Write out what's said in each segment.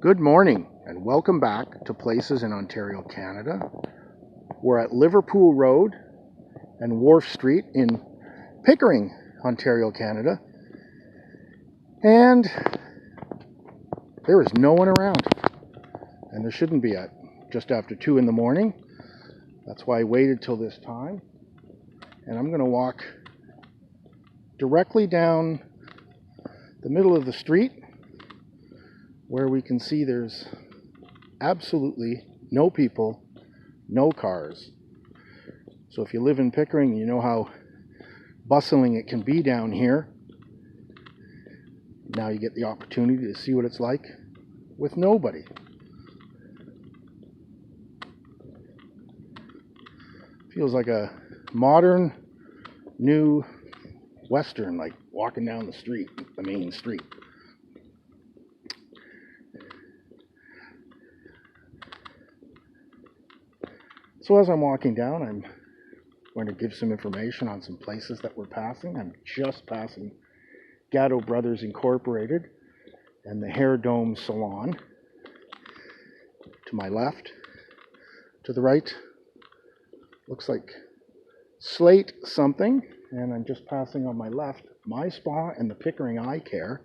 Good morning and welcome back to Places in Ontario, Canada. We're at Liverpool Road and Wharf Street in Pickering, Ontario, Canada. And there is no one around. And there shouldn't be at just after 2 in the morning. That's why I waited till this time. And I'm going to walk directly down the middle of the street where we can see there's absolutely no people, no cars. So if you live in Pickering, you know how bustling it can be down here. Now you get the opportunity to see what it's like with nobody. Feels like a modern, new Western, like walking down the street, the main street. So as I'm walking down, I'm going to give some information on some places that we're passing. I'm just passing Gatto Brothers Incorporated and the Hair Dome Salon. To my left, to the right, looks like Slate something, and I'm just passing on my left, my spa and the Pickering Eye Care.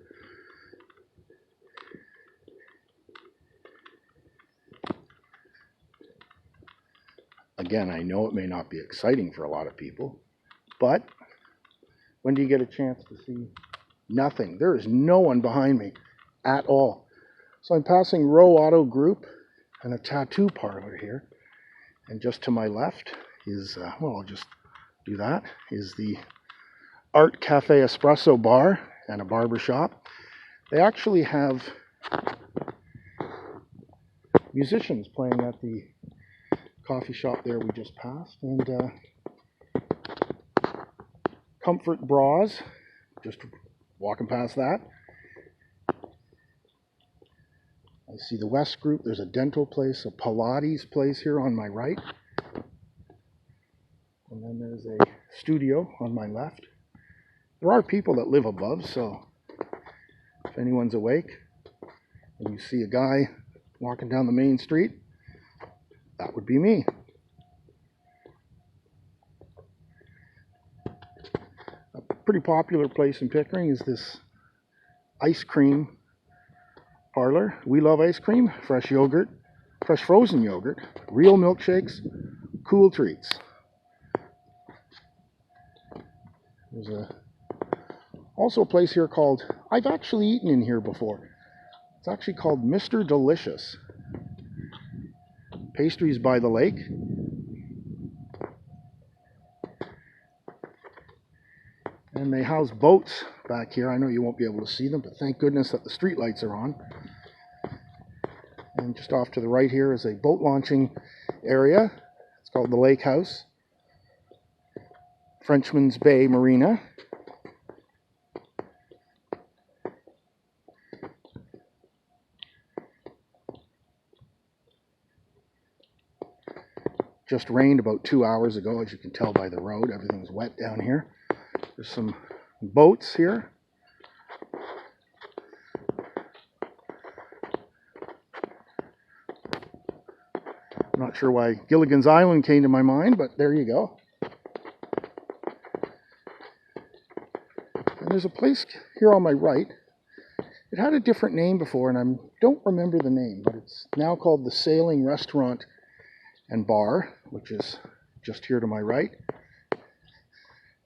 Again, I know it may not be exciting for a lot of people, but when do you get a chance to see nothing? There is no one behind me at all. So I'm passing Row Auto Group and a tattoo parlor here. And just to my left is, well, I'll just do that, is the Art Cafe Espresso Bar and a barber shop. They actually have musicians playing at the coffee shop there we just passed, and Comfort Bras, just walking past that. I see the West Group. There's a dental place, a Pilates place here on my right, and then there's a studio on my left. There are people that live above, so if anyone's awake and you see a guy walking down the main street, that would be me. A pretty popular place in Pickering is this ice cream parlor. We love ice cream, fresh yogurt, fresh frozen yogurt, real milkshakes, cool treats. There's also a place here called, I've actually eaten in here before. It's actually called Mr. Delicious. Pastries by the lake. And they house boats back here. I know you won't be able to see them, but thank goodness that the street lights are on. And just off to the right here is a boat launching area. It's called the Lake House. Frenchman's Bay Marina. Just rained about 2 hours ago, as you can tell by the road. Everything's wet down here. There's some boats here. I'm not sure why Gilligan's Island came to my mind, but there you go. And there's a place here on my right. It had a different name before, and I don't remember the name, but it's now called the Sailing Restaurant and Bar, which is just here to my right.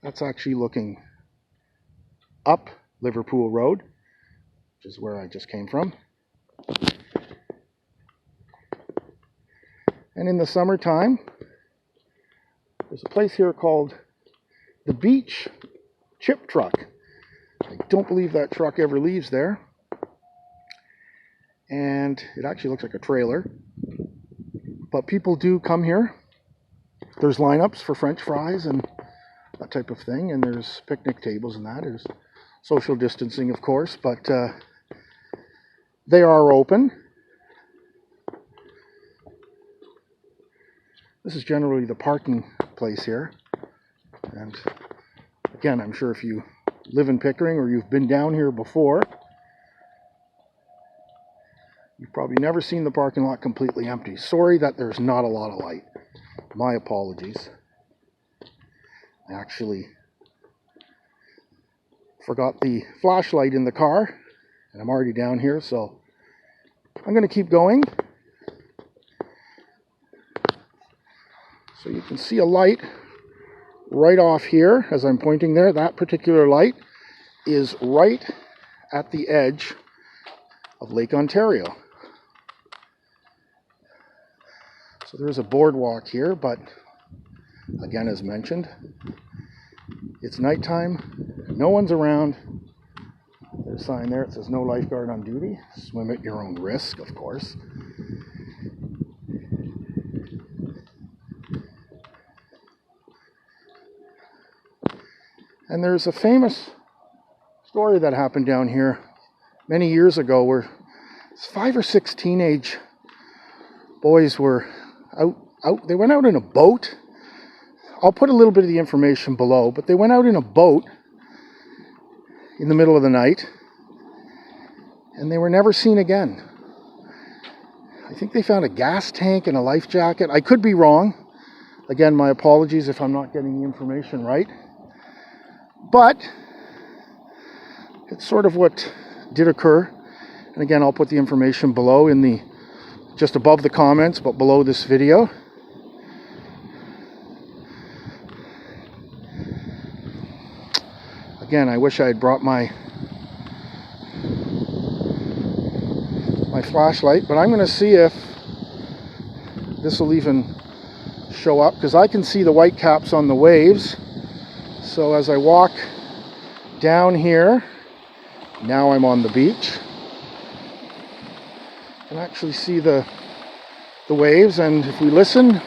That's actually looking up Liverpool Road, which is where I just came from. And in the summertime, there's a place here called the Beach Chip Truck. I don't believe that truck ever leaves there. And it actually looks like a trailer. But people do come here. There's lineups for French fries and that type of thing, and there's picnic tables and that. There's social distancing, of course, but they are open. This is generally the parking place here. And again, I'm sure if you live in Pickering or you've been down here before, You've probably never seen the parking lot completely empty. Sorry that there's not a lot of light. My apologies. I actually forgot the flashlight in the car, and I'm already down here, so I'm going to keep going. So you can see a light right off here as I'm pointing there. That particular light is right at the edge of Lake Ontario. So there's a boardwalk here, but again, as mentioned, it's nighttime, no one's around. There's a sign there, it says no lifeguard on duty. Swim at your own risk, of course. And there's a famous story that happened down here many years ago where 5 or 6 teenage boys were out. They went out in a boat. I'll put a little bit of the information below, but they went out in a boat in the middle of the night, and they were never seen again. I think they found a gas tank and a life jacket. I could be wrong. Again, my apologies if I'm not getting the information right. But it's sort of what did occur. And again, I'll put the information below in the, just above the comments, but below this video. Again, I wish I had brought my flashlight, but I'm going to see if this will even show up, because I can see the white caps on the waves. So as I walk down here, now I'm on the beach, I can actually see the waves, and if we listen,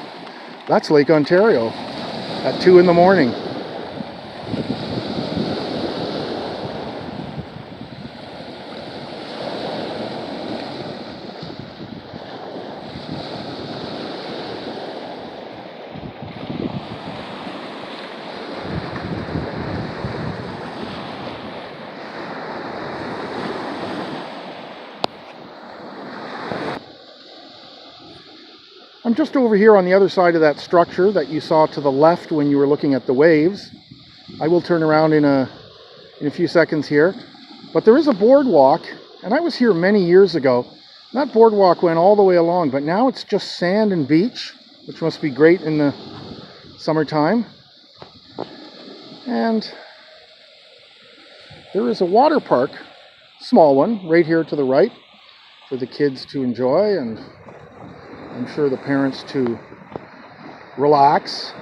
that's Lake Ontario at 2 in the morning. I'm just over here on the other side of that structure that you saw to the left when you were looking at the waves. I will turn around in a few seconds here. But there is a boardwalk, and I was here many years ago. That boardwalk went all the way along, but now it's just sand and beach, which must be great in the summertime. And there is a water park, small one, right here to the right, for the kids to enjoy, and I'm sure the parents to relax.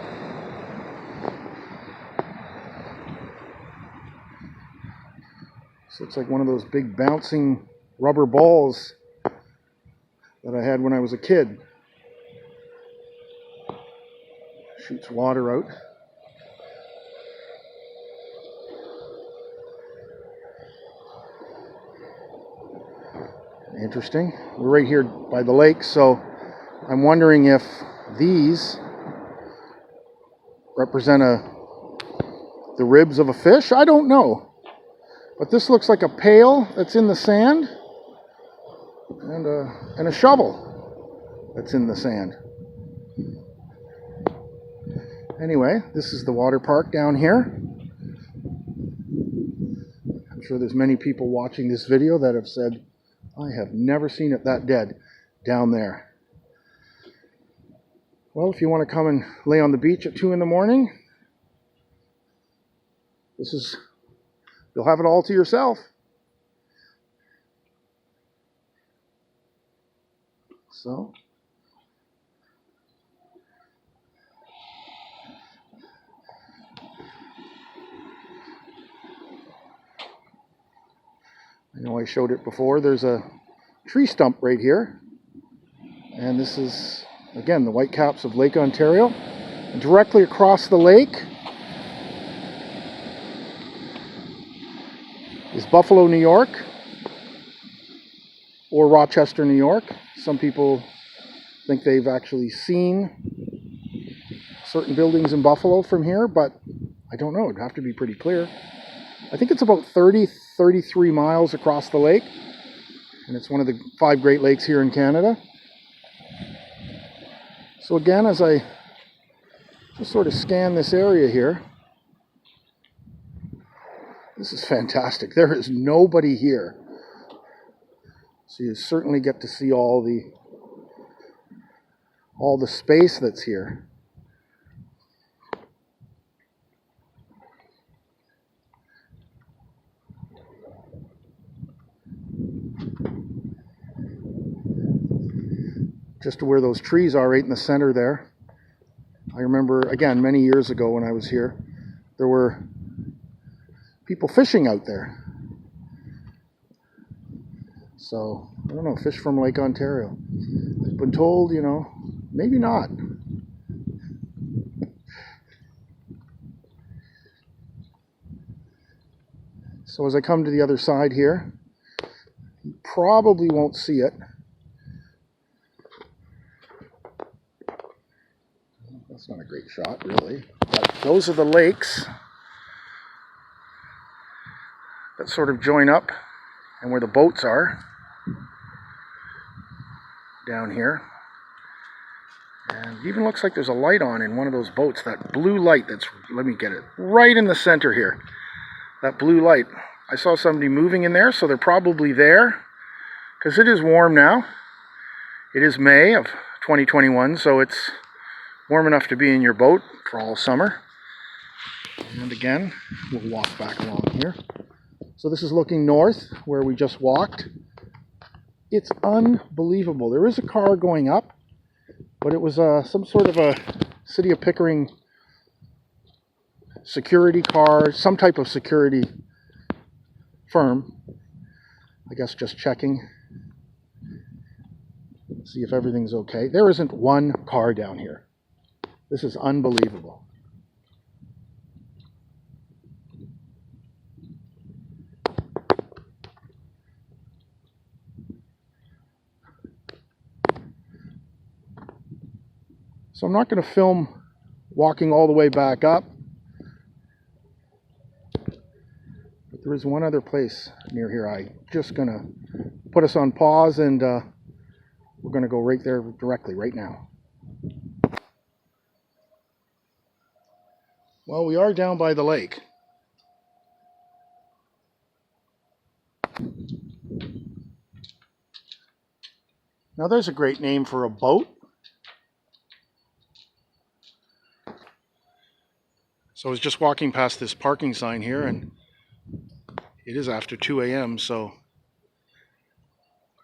So it's like one of those big bouncing rubber balls that I had when I was a kid. Shoots water out. Interesting. We're right here by the lake, so I'm wondering if these represent the ribs of a fish. I don't know. But this looks like a pail that's in the sand, and a shovel that's in the sand. Anyway, this is the water park down here. I'm sure there's many people watching this video that have said, I have never seen it that dead down there. Well, if you want to come and lay on the beach at 2 in the morning, you'll have it all to yourself. So, I know I showed it before. There's a tree stump right here, and this is, again, the white caps of Lake Ontario. And directly across the lake is Buffalo, New York, or Rochester, New York. Some people think they've actually seen certain buildings in Buffalo from here, but I don't know. It'd have to be pretty clear. I think it's about 33 miles across the lake. and it's one of the 5 Great Lakes here in Canada. So again, as I just sort of scan this area here, this is fantastic. There is nobody here. So you certainly get to see all the space that's here. Just to where those trees are, right in the center there. I remember, again, many years ago when I was here, there were people fishing out there. So, I don't know, fish from Lake Ontario. I've been told, you know, maybe not. So as I come to the other side here, you probably won't see it. That's not a great shot, really. But those are the lakes that sort of join up and where the boats are down here. And it even looks like there's a light on in one of those boats. That blue light that's, let me get it, right in the center here. That blue light. I saw somebody moving in there, so they're probably there. Because it is warm now. It is May of 2021, so it's warm enough to be in your boat for all summer. And again, we'll walk back along here. So this is looking north, where we just walked. It's unbelievable. There is a car going up, but it was some sort of a City of Pickering security car, some type of security firm. I guess just checking. See if everything's okay. There isn't one car down here. This is unbelievable. So I'm not going to film walking all the way back up. But there is one other place near here. I'm just going to put us on pause, and we're going to go right there directly, right now. Well, we are down by the lake. Now there's a great name for a boat. So I was just walking past this parking sign here, and it is after 2 a.m., so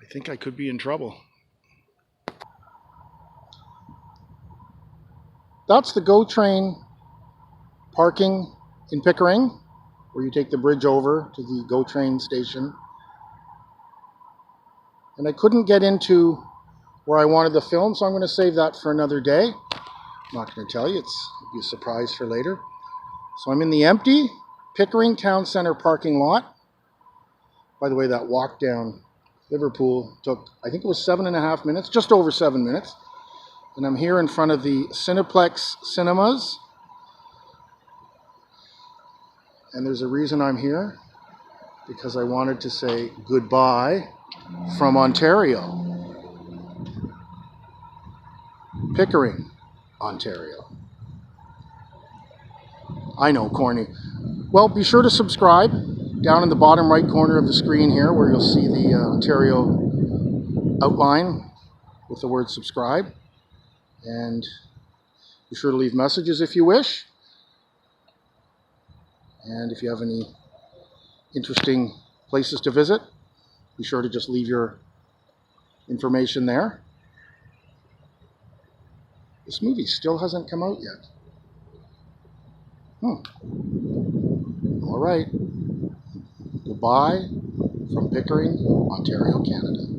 I think I could be in trouble. That's the GO train parking in Pickering, where you take the bridge over to the GO train station. And I couldn't get into where I wanted to film, so I'm going to save that for another day. I'm not going to tell you, it'll be a surprise for later. So I'm in the empty Pickering Town Center parking lot. By the way, that walk down Liverpool took, I think it was 7.5 minutes, just over 7 minutes. And I'm here in front of the Cineplex Cinemas. And there's a reason I'm here, because I wanted to say goodbye from Ontario. Pickering, Ontario. I know, corny. Well, be sure to subscribe down in the bottom right corner of the screen here, where you'll see the Ontario outline with the word subscribe. And be sure to leave messages if you wish. And if you have any interesting places to visit, be sure to just leave your information there. This movie still hasn't come out yet. All right. Goodbye from Pickering, Ontario, Canada.